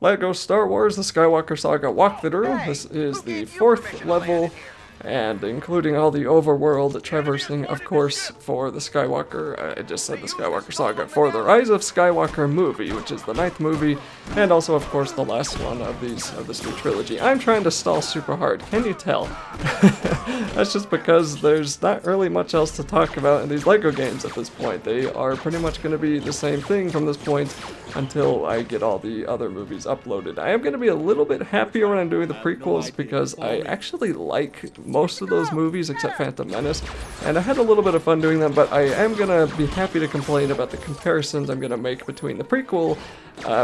LEGO Star Wars The Skywalker Saga walkthrough. This is the 4th level, and including all the overworld traversing, of course, for the Skywalker, I just said the Skywalker Saga, for the Rise of Skywalker movie, which is the 9th movie, and also, of course, the last one of this new trilogy. I'm trying to stall super hard, can you tell? That's just because there's not really much else to talk about in these LEGO games at this point. They are pretty much going to be the same thing from this point until I get all the other movies uploaded. I am going to be a little bit happier when I'm doing the prequels because I actually like most of those movies except Phantom Menace, and I had a little bit of fun doing them, but I am going to be happy to complain about the comparisons I'm going to make between the prequel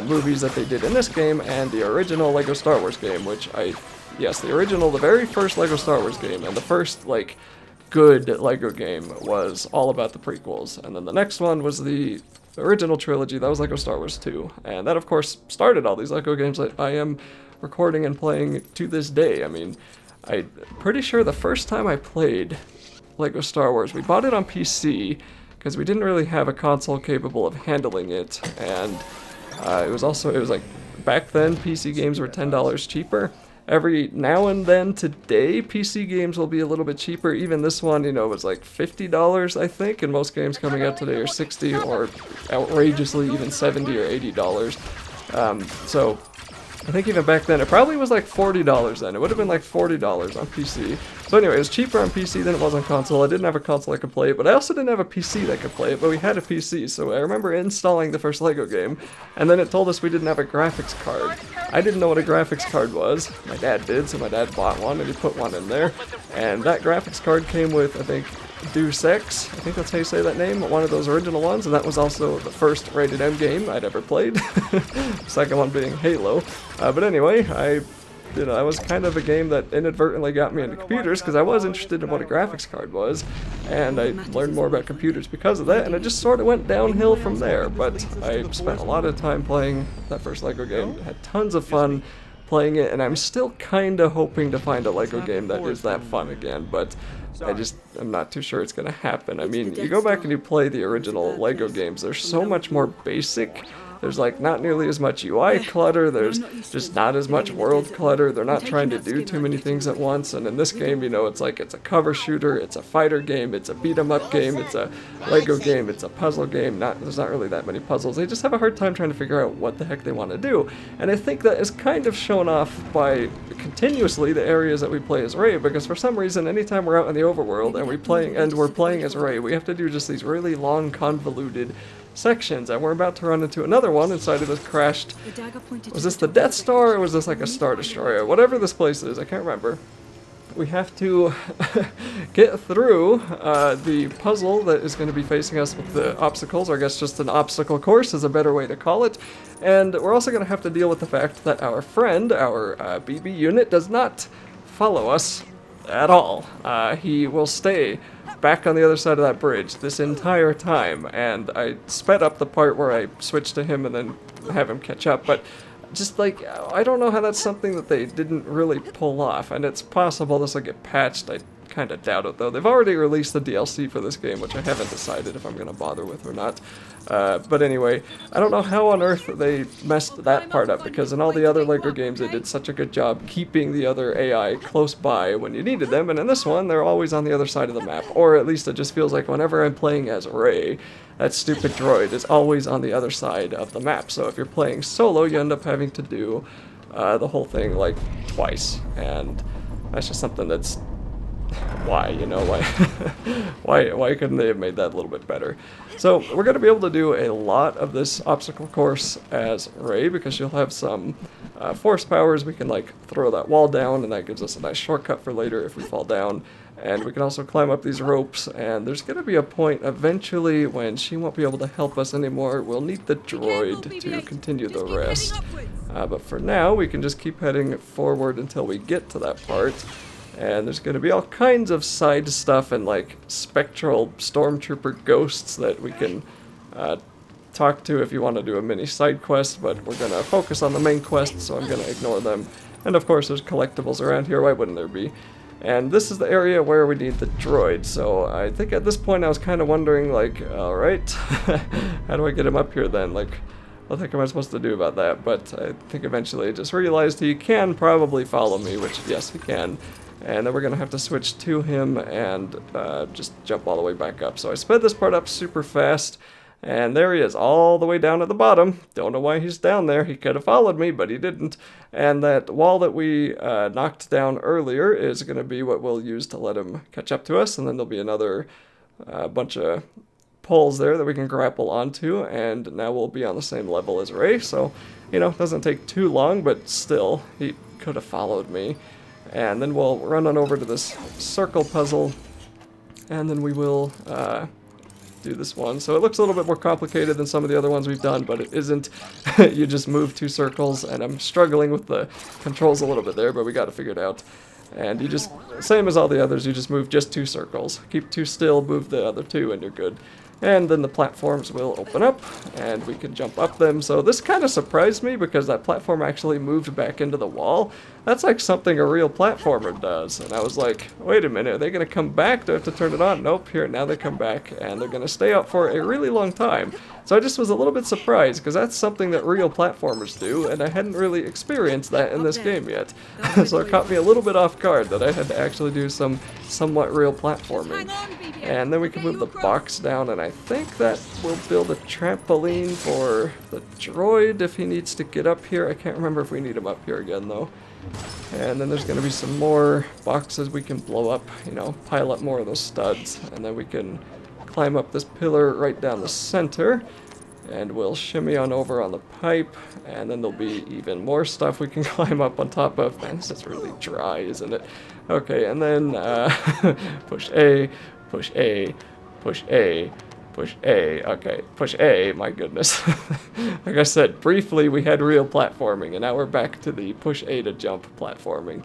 movies that they did in this game and the original LEGO Star Wars game, which yes, the original, the very first LEGO Star Wars game, and the first, like, good LEGO game was all about the prequels, and then the next one was the original trilogy, that was LEGO Star Wars 2, and that, of course, started all these LEGO games that I am recording and playing to this day. I mean, I'm pretty sure the first time I played LEGO Star Wars, we bought it on PC, because we didn't really have a console capable of handling it, and it was like, back then, PC games were $10 cheaper. Every now and then today, PC games will be a little bit cheaper. Even this one, was like $50, I think, and most games coming out today are $60 or outrageously even $70 or $80. So I think even back then, it probably was like $40 then. It would have been like $40 on PC. So anyway, it was cheaper on PC than it was on console. I didn't have a console I could play it, but I also didn't have a PC that could play it, but we had a PC. So I remember installing the first LEGO game, and then it told us we didn't have a graphics card. I didn't know what a graphics card was. My dad did, so my dad bought one, and he put one in there. And that graphics card came with, I think, Deus Ex, I think that's how you say that name, one of those original ones, and that was also the first rated M game I'd ever played. Second one being Halo. But anyway, that was kind of a game that inadvertently got me into computers because I was interested in what a graphics card was, and I learned more about computers because of that, and it just sort of went downhill from there. But I spent a lot of time playing that first LEGO game, had tons of fun playing it, and I'm still kind of hoping to find a LEGO game that is that fun again, but I'm not too sure it's going to happen. I mean, you go back and you play the original LEGO games, they're so much more basic. There's like not nearly as much UI clutter, there's just not as much world clutter, they're not trying to do too many things at once, and in this game, it's like it's a cover shooter, it's a fighter game, it's a beat-em-up game, it's a LEGO game, it's a puzzle game, there's not really that many puzzles. They just have a hard time trying to figure out what the heck they want to do, and I think that is kind of shown off by continuously the areas that we play as Rey, because for some reason, anytime we're out in the overworld and we're playing as Rey, we have to do just these really long, convoluted sections, and we're about to run into another one inside of this crashed, was this the Death Star, or was this like a Star Destroyer? Whatever this place is, I can't remember. We have to get through the puzzle that is going to be facing us with the obstacles, or I guess just an obstacle course is a better way to call it, and we're also going to have to deal with the fact that our friend, our BB unit, does not follow us at all. He will stay back on the other side of that bridge this entire time, and I sped up the part where I switched to him and then have him catch up, but just like, I don't know how that's something that they didn't really pull off, and it's possible this will get patched. I kind of doubt it, though. They've already released the DLC for this game, which I haven't decided if I'm going to bother with or not. But anyway, I don't know how on earth they messed that part up, because in all the other LEGO games they did such a good job keeping the other AI close by when you needed them, and in this one they're always on the other side of the map, or at least it just feels like whenever I'm playing as Rey, that stupid droid is always on the other side of the map. So if you're playing solo, you end up having to do the whole thing like twice, and that's just something that's why couldn't they have made that a little bit better? So we're going to be able to do a lot of this obstacle course as Rey, because she'll have some force powers. We can like throw that wall down, and that gives us a nice shortcut for later if we fall down, and we can also climb up these ropes, and there's going to be a point eventually when she won't be able to help us anymore. We'll need the droid to continue the rest, but for now we can just keep heading forward until we get to that part. And there's going to be all kinds of side stuff and like spectral stormtrooper ghosts that we can talk to if you want to do a mini side quest, but we're going to focus on the main quest, so I'm going to ignore them. And of course there's collectibles around here, why wouldn't there be? And this is the area where we need the droid, so I think at this point I was kind of wondering, like, alright, how do I get him up here then? Like, what the heck am I supposed to do about that? But I think eventually I just realized he can probably follow me, which, yes, he can. And then we're going to have to switch to him and just jump all the way back up. So I sped this part up super fast. And there he is, all the way down at the bottom. Don't know why he's down there. He could have followed me, but he didn't. And that wall that we knocked down earlier is going to be what we'll use to let him catch up to us. And then there'll be another bunch of poles there that we can grapple onto. And now we'll be on the same level as Rey. So, you know, it doesn't take too long, but still, he could have followed me. And then we'll run on over to this circle puzzle. And then we will... do this one. So it looks a little bit more complicated than some of the other ones we've done, but it isn't. You just move 2 circles, and I'm struggling with the controls a little bit there, but we got to figure it out. And you just, same as all the others, you just move just 2 circles. Keep 2 still, move the other 2, and you're good. And then the platforms will open up, and we can jump up them. So this kind of surprised me, because that platform actually moved back into the wall. That's like something a real platformer does. And I was like, wait a minute, are they going to come back? Do I have to turn it on? Nope, here, now they come back, and they're going to stay out for a really long time. So I just was a little bit surprised, because that's something that real platformers do, and I hadn't really experienced that in this game yet. So it caught me a little bit off guard that I had to actually do some somewhat real platforming. And then we can move the box down, and I think that will build a trampoline for the droid if he needs to get up here. I can't remember if we need him up here again, though. And then there's going to be some more boxes we can blow up, you know, pile up more of those studs, and then we can climb up this pillar right down the center, and we'll shimmy on over on the pipe, and then there'll be even more stuff we can climb up on top of. Man, this is really dry, isn't it? Okay, and then push A, push A, push A, push A. Okay, push A, my goodness. Like I said, briefly we had real platforming, and now we're back to the push A to jump platforming.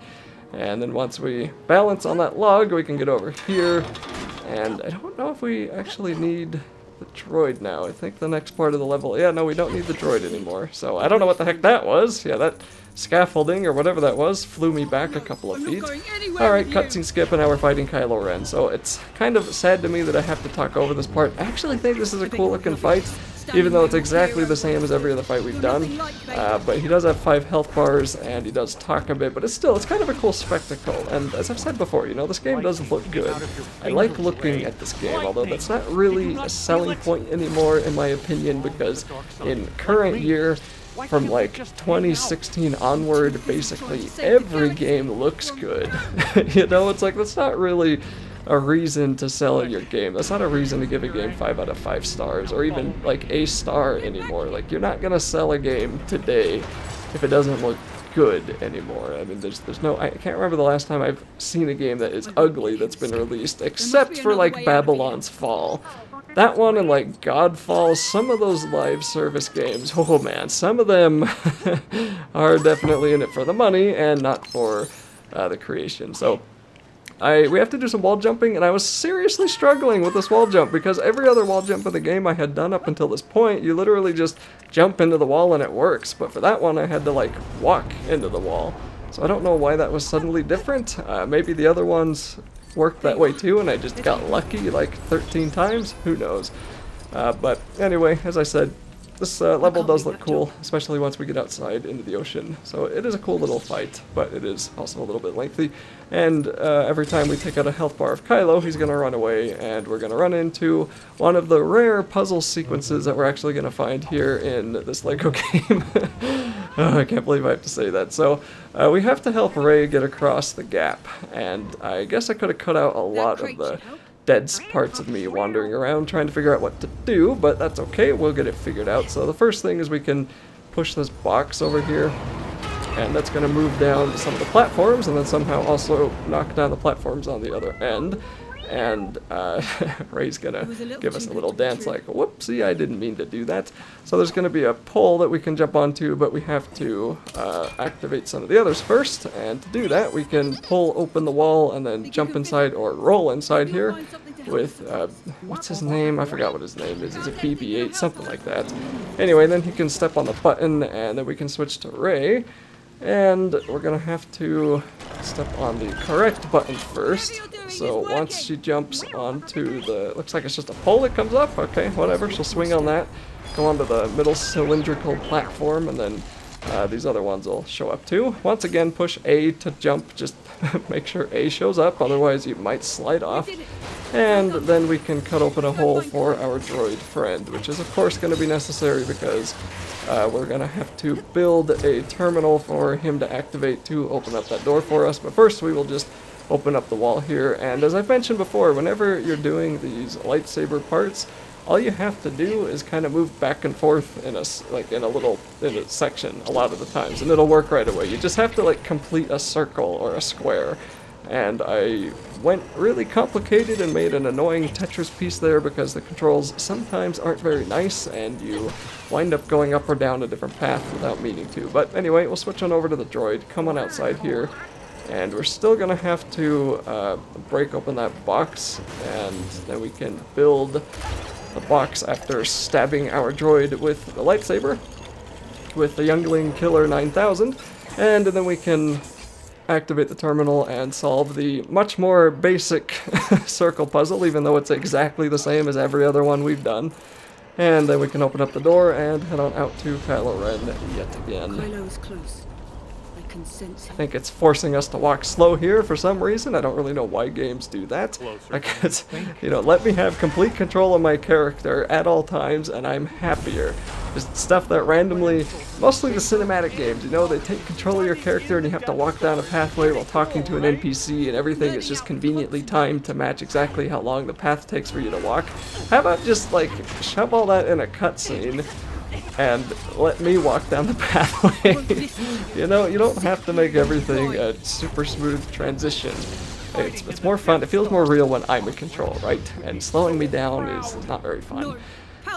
And then once we balance on that log, we can get over here. And I don't know if we actually need the droid now. I think the next part of the level... Yeah, no, we don't need the droid anymore. So I don't know what the heck that was. Yeah, that scaffolding or whatever that was flew me back a couple of feet. Alright, cutscene skip, and now we're fighting Kylo Ren. So it's kind of sad to me that I have to talk over this part. I actually think this is a cool looking fight, even though it's exactly the same as every other fight we've done. But he does have 5 health bars, and he does talk a bit, but it's kind of a cool spectacle. And as I've said before, you know, this game does look good. I like looking at this game, although that's not really a selling point anymore, in my opinion, because in current year, from like 2016 onward, basically every game looks good. You know, it's like, that's not really a reason to sell your game. That's not a reason to give a game 5 out of 5 stars, or even like a star anymore. Like, you're not gonna sell a game today if it doesn't look good anymore. I mean, there's no, I can't remember the last time I've seen a game that is ugly that's been released, except for like Babylon's Fall. That one and like Godfall, some of those live service games, oh man, some of them are definitely in it for the money and not for the creation. So we have to do some wall jumping, and I was seriously struggling with this wall jump, because every other wall jump in the game I had done up until this point, you literally just jump into the wall and it works. But for that one, I had to like walk into the wall. So I don't know why that was suddenly different. Maybe the other ones worked that way too, and I just got lucky like 13 times. Who knows? But anyway, as I said, this level does look cool, especially once we get outside into the ocean. So it is a cool little fight, but it is also a little bit lengthy. And every time we take out a health bar of Kylo, he's going to run away, and we're going to run into one of the rare puzzle sequences that we're actually going to find here in this LEGO game. Oh, I can't believe I have to say that. So we have to help Rey get across the gap, and I guess I could have cut out a lot of the dead parts of me wandering around trying to figure out what to do, but that's okay, we'll get it figured out. So the first thing is we can push this box over here, and that's going to move down some of the platforms, and then somehow also knock down the platforms on the other end. And Rey's gonna give us a little dance like, whoopsie, I didn't mean to do that. So there's gonna be a pole that we can jump onto, but we have to activate some of the others first. And to do that, we can pull open the wall and then jump inside or roll inside here with, what's his name? I forgot what his name is. Is it BB-8? Something like that. Anyway, then he can step on the button, and then we can switch to Rey. And we're gonna have to step on the correct button first. So once she jumps onto the, looks like it's just a pole that comes up. Okay, whatever, she'll swing on that. go onto the middle cylindrical platform, and then these other ones will show up too. Once again, push A to jump, just make sure A shows up, otherwise you might slide off. And then we can cut open a hole for our droid friend, which is of course going to be necessary because we're going to have to build a terminal for him to activate to open up that door for us. But first we will just open up the wall here, and as I've mentioned before, whenever you're doing these lightsaber parts, all you have to do is kind of move back and forth in a section a lot of the times, and it'll work right away. You just have to like complete a circle or a square. And I went really complicated and made an annoying Tetris piece there because the controls sometimes aren't very nice and you wind up going up or down a different path without meaning to. But anyway, we'll switch on over to the droid, come on outside here, and we're still gonna have to break open that box, and then we can build the box after stabbing our droid with the lightsaber with the Youngling Killer 9000, and then we can activate the terminal and solve the much more basic circle puzzle, even though it's exactly the same as every other one we've done. And then we can open up the door and head on out to Kylo Ren yet again. Kylo is close. I can sense him. I think it's forcing us to walk slow here for some reason. I don't really know why games do that. Like, it's, you know, let me have complete control of my character at all times and I'm happier. Just stuff that randomly, mostly the cinematic games, you know, they take control of your character and you have to walk down a pathway while talking to an NPC and everything is just conveniently timed to match exactly how long the path takes for you to walk. How about just, like, shove all that in a cutscene and let me walk down the pathway? You know, you don't have to make everything a super smooth transition. It's more fun, it feels more real when I'm in control, right? And slowing me down is not very fun.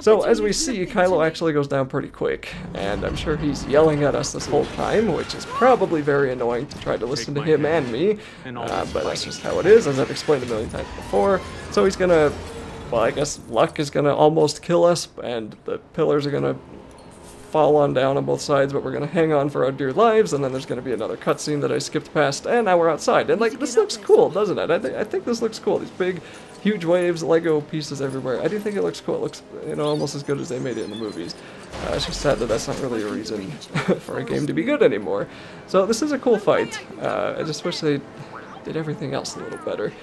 So as we see, Kylo actually goes down pretty quick, and I'm sure he's yelling at us this whole time, which is probably very annoying to try to listen to him and me, but that's just how it is, as I've explained a million times before. So he's gonna, well, I guess luck is gonna almost kill us, and the pillars are gonna fall on down on both sides, but we're gonna hang on for our dear lives, and then there's gonna be another cutscene that I skipped past, and now we're outside. And like, this looks cool, doesn't it? I think this looks cool. These big, huge waves, Lego pieces everywhere. I do think it looks cool. It looks, you know, almost as good as they made it in the movies. It's just sad that that's not really a reason for a game to be good anymore. So this is a cool fight. I just wish they did everything else a little better.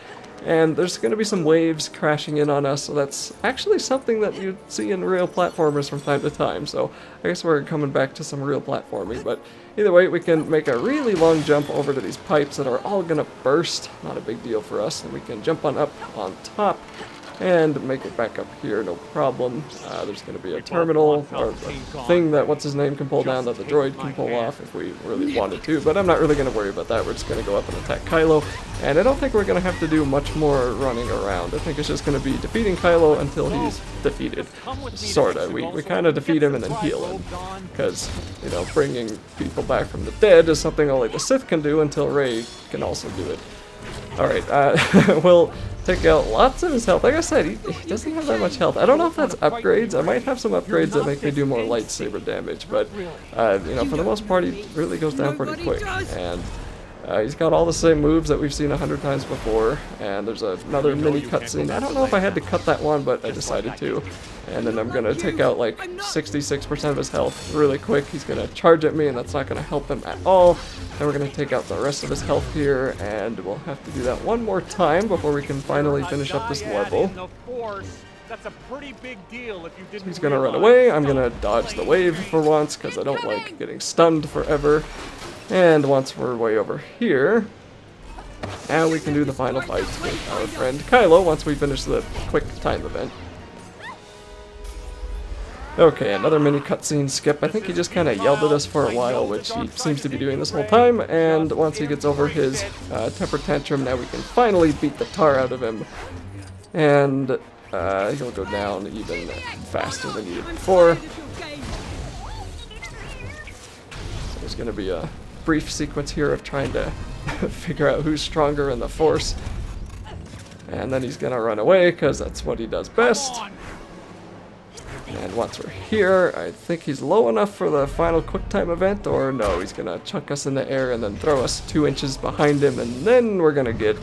And there's going to be some waves crashing in on us, so that's actually something that you see in real platformers from time to time, so I guess we're coming back to some real platforming, but either way, we can make a really long jump over to these pipes that are all going to burst, not a big deal for us, and we can jump on up on top and make it back up here, no problem. There's going to be a terminal, or a thing that what's-his-name can pull down that the droid can pull off if we really wanted to, but I'm not really going to worry about that. We're just going to go up and attack Kylo, and I don't think we're going to have to do much more running around. I think it's just going to be defeating Kylo until he's defeated. Sorta. We kind of defeat him and then heal him, because, you know, bringing people back from the dead is something only the Sith can do until Rey can also do it. Alright, we'll take out lots of his health. Like I said, he doesn't have that much health. I don't know if that's upgrades. I might have some upgrades that make me do more lightsaber damage, but, you know, for the most part, he really goes down pretty quick. And he's got all the same moves that we've seen 100 times before, and there's another mini cutscene. I don't know if I had to cut that one, but I decided to. And then I'm going to take out like 66% of his health really quick. He's going to charge at me, and that's not going to help him at all. Then we're going to take out the rest of his health here, and we'll have to do that one more time before we can finally finish up this level. So he's going to run away. I'm going to dodge the wave for once, because I don't like getting stunned forever. And once we're way over here, now we can do the final fight with our friend Kylo once we finish the quick time event. Okay, another mini cutscene skip. I think he just kind of yelled at us for a while, which he seems to be doing this whole time, and once he gets over his temper tantrum, now we can finally beat the tar out of him. And he'll go down even faster than he did before. So there's going to be a brief sequence here of trying to figure out who's stronger in the Force. And then he's going to run away, because that's what he does best. And once we're here, I think he's low enough for the final QuickTime event, or no, he's gonna chuck us in the air and then throw us 2 inches behind him, and then we're gonna get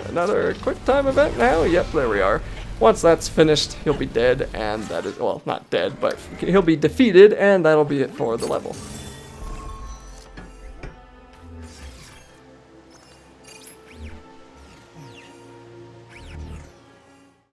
another QuickTime event now? Yep, there we are. Once that's finished, he'll be dead, and that is, well, not dead, but he'll be defeated, and that'll be it for the level.